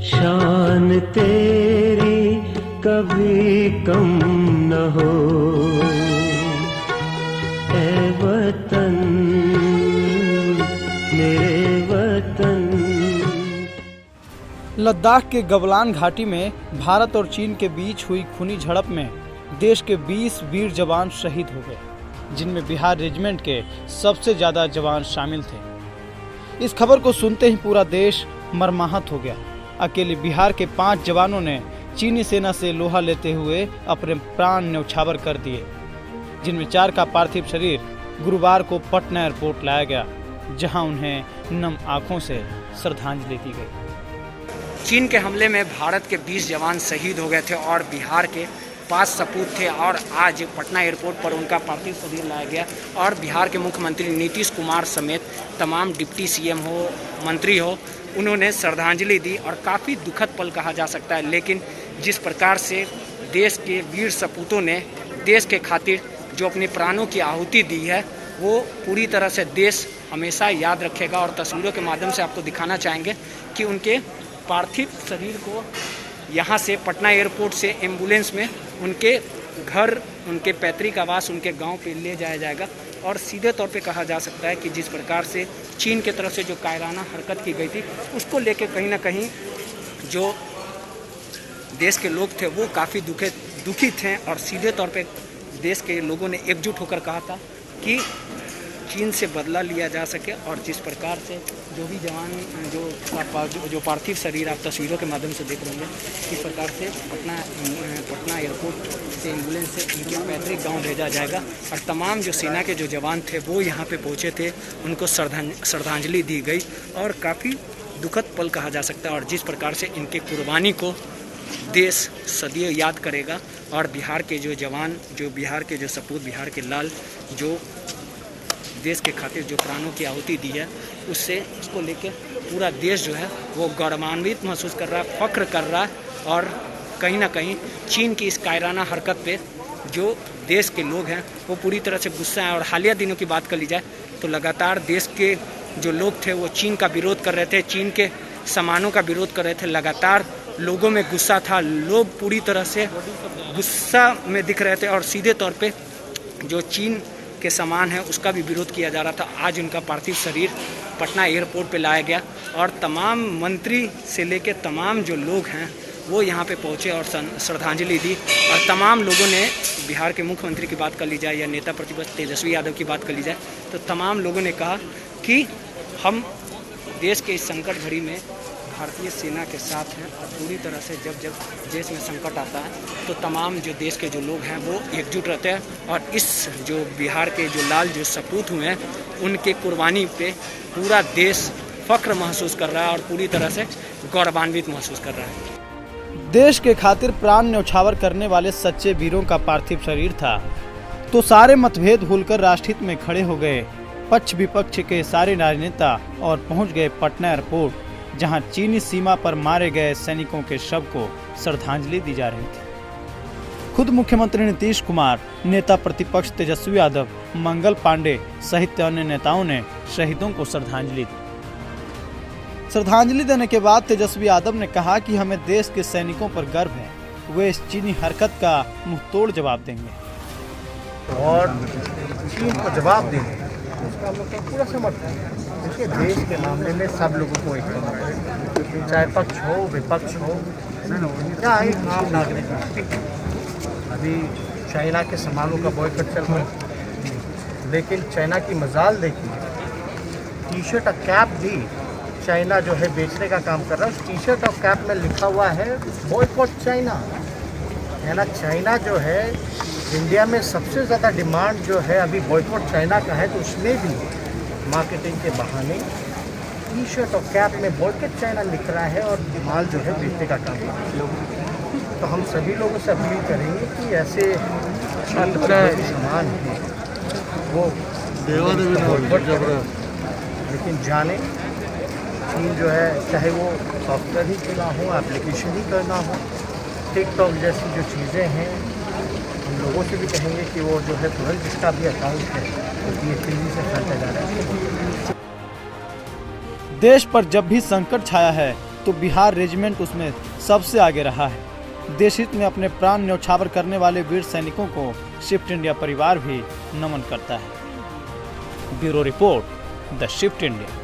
शान तेरी कभी कम न हो, ऐ वतन मेरे वतन। लद्दाख के गलवान घाटी में भारत और चीन के बीच हुई खूनी झड़प में देश के 20 वीर जवान शहीद हो गए, जिनमें बिहार रेजिमेंट के सबसे ज्यादा जवान शामिल थे। इस खबर को सुनते ही पूरा देश मर्माहत हो गया। अकेले बिहार के 5 जवानों ने चीनी सेना से लोहा लेते हुए अपने प्राण न्यौछावर कर दिए, जिनमें 4 का पार्थिव शरीर गुरुवार को पटना एयरपोर्ट लाया गया, जहां उन्हें नम आंखों से श्रद्धांजलि दी गई। चीन के हमले में भारत के 20 जवान शहीद हो गए थे और बिहार के 5 सपूत थे और आज पटना एयरपोर्ट पर उनका पार्थिव शरीर लाया गया और बिहार के मुख्यमंत्री नीतीश कुमार समेत तमाम डिप्टी सीएम हो, मंत्री हो, उन्होंने श्रद्धांजलि दी। और काफ़ी दुखद पल कहा जा सकता है, लेकिन जिस प्रकार से देश के वीर सपूतों ने देश के खातिर जो अपने प्राणों की आहुति दी है, वो पूरी तरह से देश हमेशा याद रखेगा। और तस्वीरों के माध्यम से आपको दिखाना चाहेंगे कि उनके पार्थिव शरीर को यहाँ से पटना एयरपोर्ट से एम्बुलेंस में उनके घर, उनके पैतृक आवास, उनके गांव पे ले जाया जाएगा। और सीधे तौर पे कहा जा सकता है कि जिस प्रकार से चीन की तरफ से जो कायराना हरकत की गई थी, उसको लेके कहीं ना कहीं जो देश के लोग थे वो काफ़ी दुखी थे। और सीधे तौर पे देश के लोगों ने एकजुट होकर कहा था कि चीन से बदला लिया जा सके। और जिस प्रकार से जो भी जवान जो पार्थिव शरीर आप तस्वीरों के माध्यम से देख रहे होंगे, किस प्रकार से पटना एयरपोर्ट से एम्बुलेंस से उनके पैतृक गांव भेजा जाएगा। और तमाम जो सेना के जो जवान थे वो यहाँ पे पहुँचे थे, उनको श्रद्धांजलि दी गई और काफ़ी दुखद पल कहा जा सकता है। और जिस प्रकार से इनके कुर्बानी को देश सदियों याद करेगा और बिहार के जो जवान, जो बिहार के जो सपूत, बिहार के लाल, जो देश के खातिर जो प्राणों की आहुति दी है, उसको लेके पूरा देश जो है वो गौरवान्वित महसूस कर रहा है, फख्र कर रहा है। और कहीं ना कहीं चीन की इस कायराना हरकत पे जो देश के लोग हैं वो पूरी तरह से गुस्सा है। और हालिया दिनों की बात कर ली जाए तो लगातार देश के जो लोग थे वो चीन का विरोध कर रहे थे, चीन के सामानों का विरोध कर रहे थे। लगातार लोगों में गुस्सा था, लोग पूरी तरह से गुस्सा में दिख रहे थे और सीधे तौर पे जो चीन के सामान है उसका भी विरोध किया जा रहा था। आज उनका पार्थिव शरीर पटना एयरपोर्ट पे लाया गया और तमाम मंत्री से लेकर तमाम जो लोग हैं वो यहाँ पे पहुँचे और श्रद्धांजलि दी। और तमाम लोगों ने, बिहार के मुख्यमंत्री की बात कर ली जाए या नेता प्रतिपक्ष तेजस्वी यादव की बात कर ली जाए, तो तमाम लोगों ने कहा कि हम देश के इस संकट घड़ी में भारतीय सेना के साथ हैं। और पूरी तरह से जब देश में संकट आता है तो तमाम जो देश के जो लोग हैं वो एकजुट रहते हैं। और इस जो बिहार के जो लाल जो सपूत हुए हैं उनके कुर्बानी पे पूरा देश फख्र महसूस कर रहा है और पूरी तरह से गौरवान्वित महसूस कर रहा है। देश के खातिर प्राण न्यौछावर करने वाले सच्चे वीरों का पार्थिव शरीर था तो सारे मतभेद भूलकर राष्ट्रहित में खड़े हो गए पक्ष विपक्ष के सारे राजनेता और पहुंच गए पटना एयरपोर्ट, जहां चीनी सीमा पर मारे गए सैनिकों के शव को श्रद्धांजलि दी जा रही थी। खुद मुख्यमंत्री नीतीश कुमार, नेता प्रतिपक्ष तेजस्वी यादव, मंगल पांडे सहित अन्य नेताओं ने शहीदों को श्रद्धांजलि दी। श्रद्धांजलि देने के बाद तेजस्वी यादव ने कहा कि हमें देश के सैनिकों पर गर्व है, वे इस चीनी हरकत का मुंहतोड़ जवाब देंगे और चीन को जवाब देंगे। उसका हम लोग का पूरा समर्थन है। देखिए, देश के मामले में सब लोगों को एक करना है, चाहे पक्ष हो, विपक्ष हो या एक आम नागरिक हो। अभी चाइना के सामानों का बॉयकॉट चल रहा है, लेकिन चाइना की मजाल देखिए, टी शर्ट और कैप भी चाइना जो है बेचने का काम कर रहा है। उस टी शर्ट और कैप में लिखा हुआ है बॉयकॉट चाइना। है ना, चाइना जो है इंडिया में सबसे ज़्यादा डिमांड जो है अभी बॉयकॉट चाइना का है, तो उसमें भी मार्केटिंग के बहाने टी शर्ट और कैप में बॉयकॉट चाइना लिख रहा है और माल जो है बेचने का काम कर रहा है। तो हम सभी लोगों से अपील करेंगे कि ऐसे सामान हैं वो बॉयकॉट करें, लेकिन जाने चीन जो है, चाहे वो सॉफ्टवेयर ही करना हो, एप्लीकेशन ही करना हो, टिकटॉक जैसी जो चीज़ें हैं, हम लोगों से भी कहेंगे कि वो जो है तुरंत जिसका भी अकाउंट है तो ये तेजी से फैलता जा रहा है। देश पर जब भी संकट छाया है तो बिहार रेजिमेंट उसमें सबसे आगे रहा है। देश हित में अपने प्राण न्यौछावर करने वाले वीर सैनिकों को शिफ्ट इंडिया परिवार भी नमन करता है। Bureau report, the shift India.